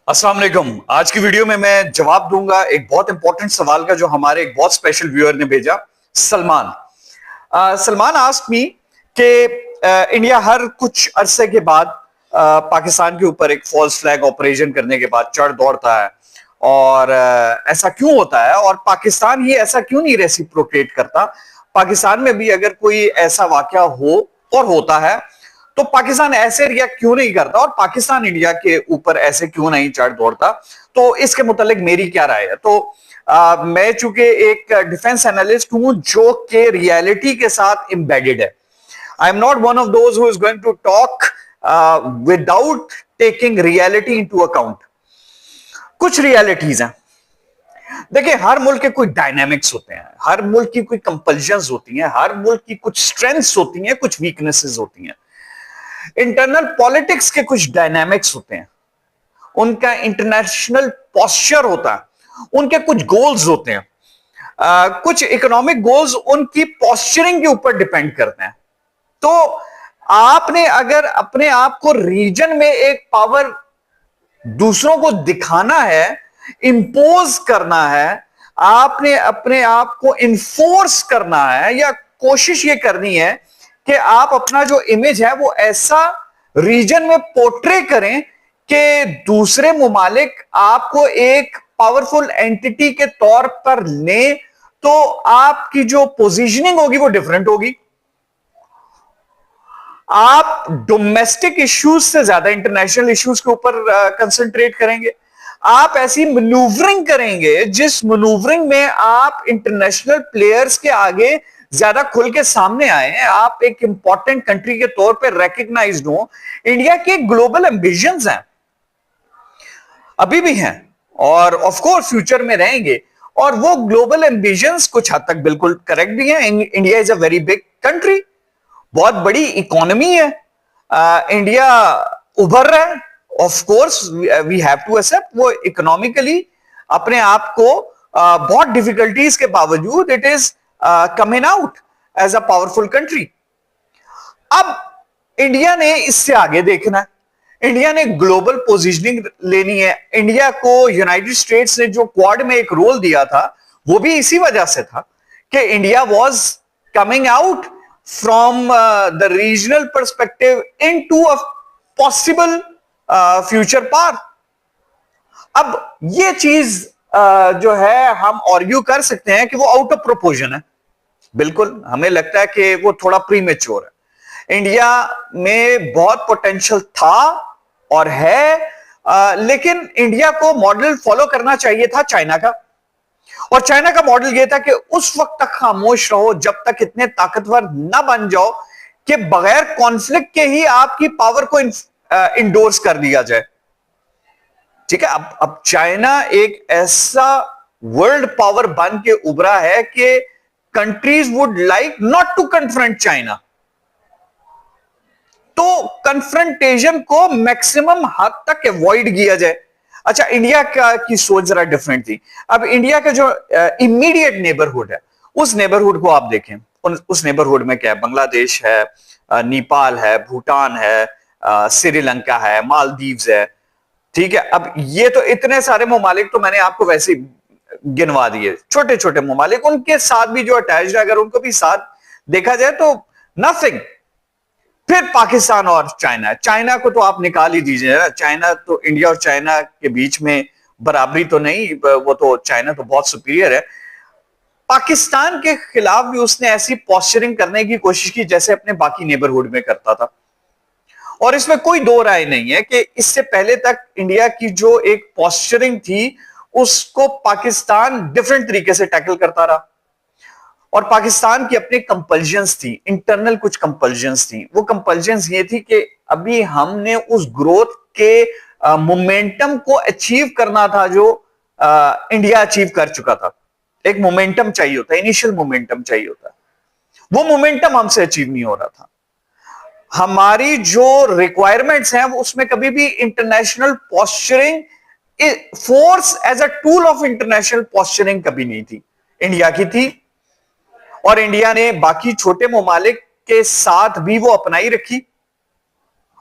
अस्सलाम वालेकुम। आज की वीडियो में मैं जवाब दूंगा एक बहुत इंपॉर्टेंट सवाल का जो हमारे एक बहुत स्पेशल व्यूअर ने भेजा। सलमान सलमान आस्क्ड मी कि इंडिया हर कुछ अरसे के बाद पाकिस्तान के ऊपर एक फॉल्स फ्लैग ऑपरेशन करने के बाद चढ़ दौड़ता है और ऐसा क्यों होता है और पाकिस्तान ही ऐसा क्यों नहीं रेसिप्रोकेट करता। पाकिस्तान में भी अगर कोई ऐसा वाकया हो और होता है तो पाकिस्तान ऐसे रिएक्ट क्यों नहीं करता और पाकिस्तान इंडिया के ऊपर ऐसे क्यों नहीं चढ़ दौड़ता। तो इसके मुतालिक मेरी क्या राय है। तो मैं चूंकि एक डिफेंस एनालिस्ट हूं जो कि रियलिटी के साथ एम्बेडेड है। I am not one of those who is going to talk without taking reality into account. कुछ रियलिटीज हैं। देखिए, हर मुल्क के कोई डायनामिक्स होते हैं, हर मुल्क की कोई कंपल्शंस होती हैं, हर मुल्क की कुछ स्ट्रेंथ्स होती हैं, कुछ वीकनेसेस होती हैं। इंटरनल पॉलिटिक्स के कुछ डायनामिक्स होते हैं, उनका इंटरनेशनल पोस्चर होता है, उनके कुछ गोल्स होते हैं। कुछ इकोनॉमिक गोल्स उनकी पोस्चरिंग के ऊपर डिपेंड करते हैं। तो आपने अगर अपने आप को रीजन में एक पावर दूसरों को दिखाना है, इंपोज करना है, आपने अपने आप को इन्फोर्स करना है या कोशिश ये करनी है कि आप अपना जो इमेज है वो ऐसा रीजन में पोर्ट्रे करें कि दूसरे मुमालिक आपको एक पावरफुल एंटिटी के तौर पर लें, तो आपकी जो पोजीशनिंग होगी वो डिफरेंट होगी। आप डोमेस्टिक इश्यूज से ज्यादा इंटरनेशनल इश्यूज के ऊपर कंसंट्रेट करेंगे। आप ऐसी मनूवरिंग करेंगे जिस मनूवरिंग में आप इंटरनेशनल प्लेयर्स के आगे ज्यादा खुल के सामने आए, आप एक इंपॉर्टेंट कंट्री के तौर पर रिकग्नाइज्ड हो। इंडिया के ग्लोबल एम्बिशंस हैं, अभी भी हैं और ऑफ कोर्स फ्यूचर में रहेंगे, और वो ग्लोबल एम्बिशंस कुछ हद तक बिल्कुल करेक्ट भी हैं। India is a very big country, बहुत बड़ी इकोनॉमी है। इंडिया उभर रहा है, of course we have to accept. वो इकोनॉमिकली अपने आप को बहुत डिफिकल्टीज के बावजूद it is coming out as a powerful country. अब इंडिया ने इससे आगे देखना है, इंडिया ने ग्लोबल पोजीशनिंग लेनी है। इंडिया को यूनाइटेड स्टेट्स ने जो क्वाड में एक रोल दिया था वो भी इसी वजह से था कि India was coming out from the regional perspective into a possible future पार। अब ये चीज जो है हम आर्ग्यू कर सकते हैं कि वो आउट ऑफ प्रोपोर्शन है। बिल्कुल हमें लगता है कि वो थोड़ा प्रीमेच्योर है। इंडिया में बहुत पोटेंशियल था और है, लेकिन इंडिया को मॉडल फॉलो करना चाहिए था चाइना का। और चाइना का मॉडल यह था कि उस वक्त तक खामोश रहो जब तक इतने ताकतवर ना बन जाओ कि बगैर कॉन्फ्लिक्ट के ही आपकी पावर को इंडोर्स कर दिया जाए। ठीक है, अब चाइना एक ऐसा वर्ल्ड पावर बन के उभरा है कि countries would like not to confront China. तो कन्फ्रंटेशन को मैक्सिमम हद तक अवॉइड किया जाए। अच्छा, इंडिया की सोच जरा डिफरेंट थी। अब इंडिया का जो इमीडिएट नेबरहुड है, उस नेबरहुड को आप देखें, उस नेबरहुड में क्या है? बांग्लादेश है, नेपाल है, भूटान है, श्रीलंका है, मालदीव्स है। ठीक है, अब ये तो इतने सारे ममालिक तो मैंने आपको वैसे ही गिनवा दिए, छोटे छोटे ममालिक। उनके साथ भी जो अटैच है, अगर उनको भी साथ देखा जाए तो नथिंग। फिर पाकिस्तान और चाइना, चाइना को तो आप निकाल ही दीजिए ना। चाइना तो, इंडिया और चाइना के बीच में बराबरी तो नहीं, वो तो चाइना तो बहुत सुपीरियर है। पाकिस्तान के खिलाफ भी उसने ऐसी पोस्चरिंग करने की कोशिश की जैसे अपने बाकी नेबरहुड में करता था। और इसमें कोई दो राय नहीं है कि इससे पहले तक इंडिया की जो एक पोस्चरिंग थी उसको पाकिस्तान डिफरेंट तरीके से टैकल करता रहा। और पाकिस्तान की अपनी कंपल्जन्स थी, इंटरनल कुछ कंपल्जन्स थी। वो कंपल्जन्स ये थी कि अभी हमने उस ग्रोथ के मोमेंटम को अचीव करना था जो इंडिया अचीव कर चुका था। एक मोमेंटम चाहिए होता है, इनिशियल मोमेंटम चाहिए होता है। वो मोमेंटम हमसे अचीव नहीं हो रहा था। हमारी जो रिक्वायरमेंट्स हैं वो उसमें कभी भी international posturing, force as a tool of international posturing कभी नहीं थी। इंडिया की थी और इंडिया ने बाकी छोटे ममालिक के साथ भी वो अपनाई रखी।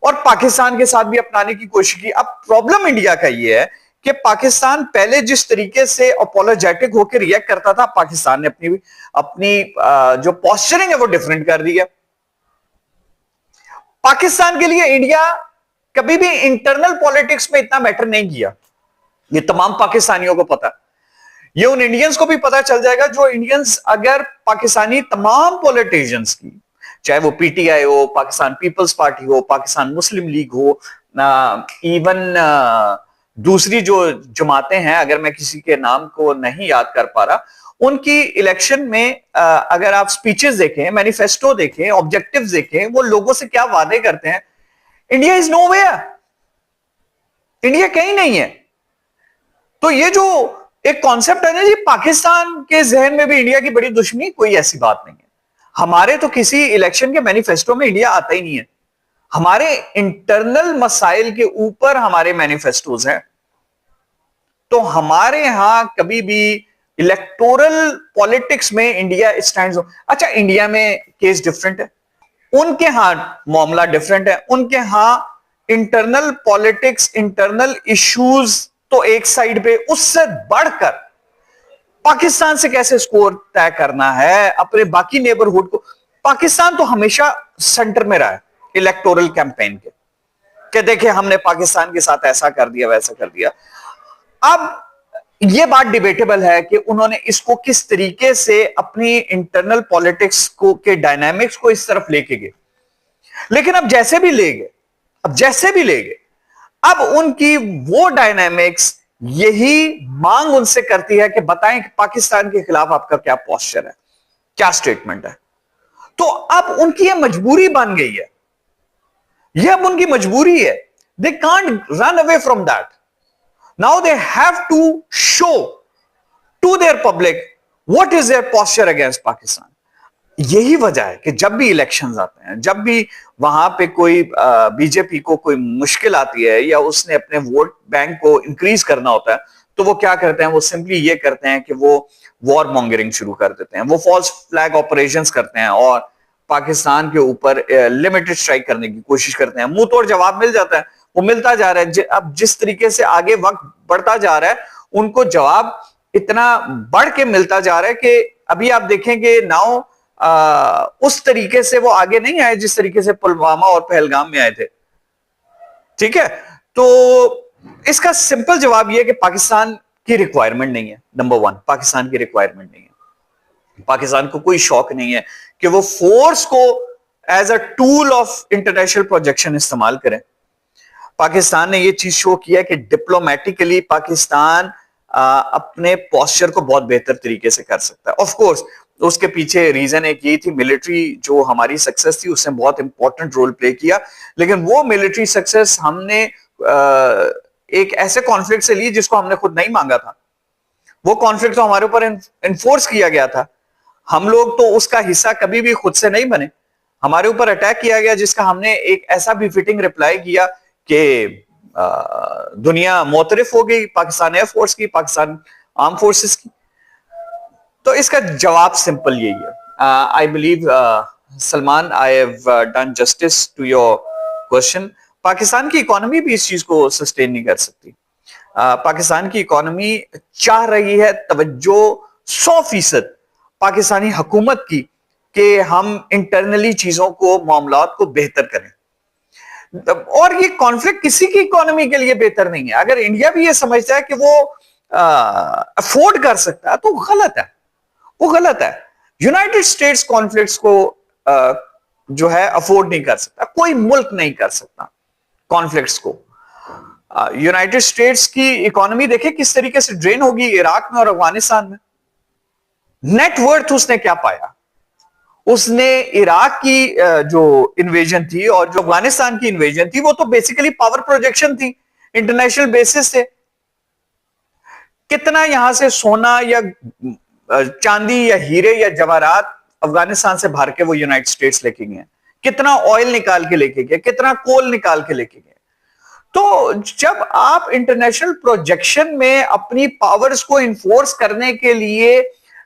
और पाकिस्तान के साथ भी अपनाने की कोशिश की। अब प्रॉब्लम इंडिया का यह है कि पाकिस्तान पहले जिस तरीके से अपोलोजेटिक होकर रिएक्ट करता था, पाकिस्तान ने अपनी अपनी जो पोस्चरिंग है वो डिफरेंट कर दी है। पाकिस्तान के लिए इंडिया कभी भी इंटरनल पॉलिटिक्स में इतना मैटर नहीं किया, ये तमाम पाकिस्तानियों को पता। ये उन इंडियंस को भी पता चल जाएगा जो इंडियंस अगर पाकिस्तानी तमाम पॉलिटिशियंस की, चाहे वो पीटीआई हो, पाकिस्तान पीपल्स पार्टी हो, पाकिस्तान मुस्लिम लीग हो, इवन दूसरी जो जमातें हैं, अगर मैं किसी के नाम को नहीं याद कर पा रहा, उनकी इलेक्शन में अगर आप स्पीचेस देखें, मैनिफेस्टो देखें, ऑब्जेक्टिव्स देखें, वो लोगों से क्या वादे करते हैं, इंडिया इज नोवेयर, इंडिया कहीं नहीं है। तो ये जो एक कॉन्सेप्ट है ना जी, पाकिस्तान के जहन में भी इंडिया की बड़ी दुश्मनी, कोई ऐसी बात नहीं है। हमारे तो किसी इलेक्शन के मैनिफेस्टो में इंडिया आता ही नहीं है। हमारे इंटरनल मसाइल के ऊपर हमारे मैनिफेस्टोज हैं। तो हमारे यहां कभी भी इलेक्टोरल पॉलिटिक्स में इंडिया स्टैंड्स हो। अच्छा, इंडिया में केस डिफरेंट है, उनके यहां मामला डिफरेंट है। उनके यहां इंटरनल पॉलिटिक्स, इंटरनल इश्यूज तो एक साइड पे, उससे बढ़कर पाकिस्तान से कैसे स्कोर तय करना है अपने बाकी नेबरहुड को। पाकिस्तान तो हमेशा सेंटर में रहा है इलेक्टोरल कैंपेन के, कि देखिए हमने पाकिस्तान के साथ ऐसा कर दिया, वैसा कर दिया। अब यह बात डिबेटेबल है कि उन्होंने इसको किस तरीके से अपनी इंटरनल पॉलिटिक्स को के डायनामिक्स को इस तरफ लेके गए। लेकिन अब जैसे भी ले गए, अब उनकी वो डायनामिक्स यही मांग उनसे करती है कि बताएं कि पाकिस्तान के खिलाफ आपका क्या पोस्चर है, क्या स्टेटमेंट है। तो अब उनकी यह मजबूरी बन गई है, यह अब उनकी मजबूरी है। They can't run away from that. Now they have to show to their public what is their posture against Pakistan. यही वजह है कि जब भी इलेक्शंस आते हैं, जब भी वहां पे कोई बीजेपी को कोई मुश्किल आती है या उसने अपने वोट बैंक को इंक्रीज करना होता है, तो वो क्या करते हैं, वो सिंपली ये करते हैं कि वो वॉर मॉन्गरिंग शुरू कर देते हैं, वो फॉल्स फ्लैग ऑपरेशंस करते हैं और पाकिस्तान के ऊपर लिमिटेड स्ट्राइक करने की कोशिश करते हैं। मुंह तोड़ जवाब मिल जाता है, वो मिलता जा रहा है। अब जिस तरीके से आगे वक्त बढ़ता जा रहा है, उनको जवाब इतना बढ़ के मिलता जा रहा है कि अभी आप देखेंगे नाउ उस तरीके से वो आगे नहीं आए जिस तरीके से पुलवामा और पहलगाम में आए थे। ठीक है, तो इसका सिंपल जवाब यह कि पाकिस्तान की रिक्वायरमेंट नहीं है। नंबर वन, पाकिस्तान की रिक्वायरमेंट नहीं है। पाकिस्तान को कोई शौक नहीं है कि वो फोर्स को as a tool of international projection इस्तेमाल करें। पाकिस्तान ने यह चीज शो किया कि डिप्लोमेटिकली पाकिस्तान अपने पोस्चर को बहुत बेहतर तरीके से कर सकता है। ऑफ कोर्स उसके पीछे रीजन एक यही थी, मिलिट्री जो हमारी सक्सेस थी उसने बहुत इंपॉर्टेंट रोल प्ले किया। लेकिन वो मिलिट्री सक्सेस हमने एक ऐसे कॉन्फ्लिक्ट से ली जिसको हमने खुद नहीं मांगा था। वो कॉन्फ्लिक्ट तो हमारे ऊपर इन्फोर्स किया गया था। हम लोग तो उसका हिस्सा कभी भी खुद से नहीं बने, हमारे ऊपर अटैक किया गया जिसका हमने एक ऐसा भी फिटिंग रिप्लाई किया कि दुनिया मोतरफ हो गई पाकिस्तान एयरफोर्स की, पाकिस्तान आर्म फोर्सेस की। तो इसका जवाब सिंपल यही है। I believe Salman, I have done justice to your question. Pakistan की इकोनॉमी भी इस चीज को सस्टेन नहीं कर सकती। पाकिस्तान की इकोनॉमी चाह रही है तवज्जो 100% पाकिस्तानी हुकूमत की कि हम इंटरनली चीजों को, मामलात को बेहतर करें। और ये कॉन्फ्लिक्ट किसी की इकोनॉमी के लिए बेहतर नहीं है। अगर इंडिया भी ये समझता है कि वो अफोर्ड कर सकता है तो गलत है, वो गलत है। यूनाइटेड स्टेट्स कॉन्फ्लिक्ट्स को जो है अफोर्ड नहीं कर सकता, कोई मुल्क नहीं कर सकता कॉन्फ्लिक्ट्स को। यूनाइटेड स्टेट्स की इकोनॉमी देखे किस तरीके से ड्रेन होगी इराक में और अफगानिस्तान में। नेटवर्थ उसने क्या पाया, उसने इराक की जो इन्वेजन थी और जो अफगानिस्तान की इन्वेजन थी वो तो बेसिकली पावर प्रोजेक्शन थी इंटरनेशनल बेसिस से। कितना यहां से सोना या चांदी या हीरे या जवाहरात अफगानिस्तान से भर के वो यूनाइटेड स्टेट्स लेके गए, कितना ऑयल निकाल के लेके गए, कितना कोल निकाल के लेके गए। तो जब आप इंटरनेशनल प्रोजेक्शन में अपनी पावर्स को इन्फोर्स करने के लिए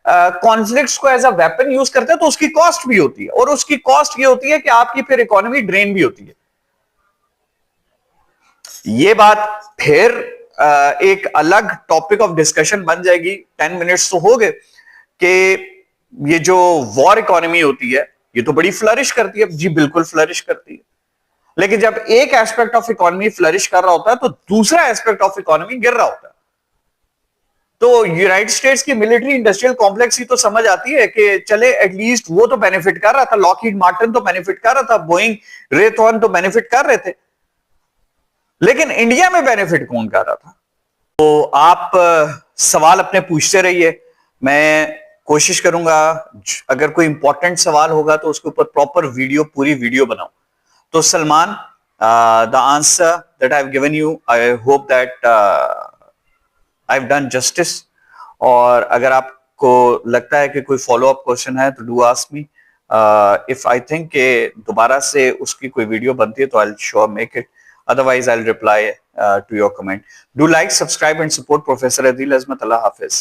कॉन्फ्लिक्ट्स को एज अ वेपन यूज करते हैं तो उसकी कॉस्ट भी होती है, और उसकी कॉस्ट ये होती है कि आपकी फिर इकोनॉमी ड्रेन भी होती है। ये बात फिर एक अलग टॉपिक ऑफ डिस्कशन बन जाएगी। 10 मिनट्स तो हो गए कि ये जो वॉर इकोनॉमी होती है ये तो बड़ी फ्लरिश करती है। जी बिल्कुल फ्लरिश करती है, लेकिन जब एक एस्पेक्ट ऑफ इकोनॉमी फ्लरिश कर रहा होता है तो दूसरा एस्पेक्ट ऑफ इकोनॉमी गिर रहा होता है। तो यूनाइटेड स्टेट्स की मिलिट्री इंडस्ट्रियल कॉम्प्लेक्स ही तो समझ आती है कि चले एटलीस्ट वो तो बेनिफिट कर रहा था, लॉकहीड मार्टिन तो बेनिफिट कर रहा था, बोइंग रेथॉन तो बेनिफिट कर रहे थे, लेकिन इंडिया में बेनिफिट कौन कर रहा था? तो आप सवाल अपने पूछते रहिए, मैं कोशिश करूंगा अगर कोई इंपॉर्टेंट सवाल होगा तो उसके ऊपर प्रॉपर वीडियो, पूरी वीडियो बनाऊं। तो Salman, the answer that I have given you, I hope that I have done justice. और अगर आपको लगता है कि कोई फॉलो अप क्वेश्चन है तो do ask me. If I think कि दोबारा से उसकी कोई वीडियो बनती है तो I will sure make it, otherwise I'll reply to your comment. Do like, subscribe and support Professor Adil Azmat. Allah Hafiz.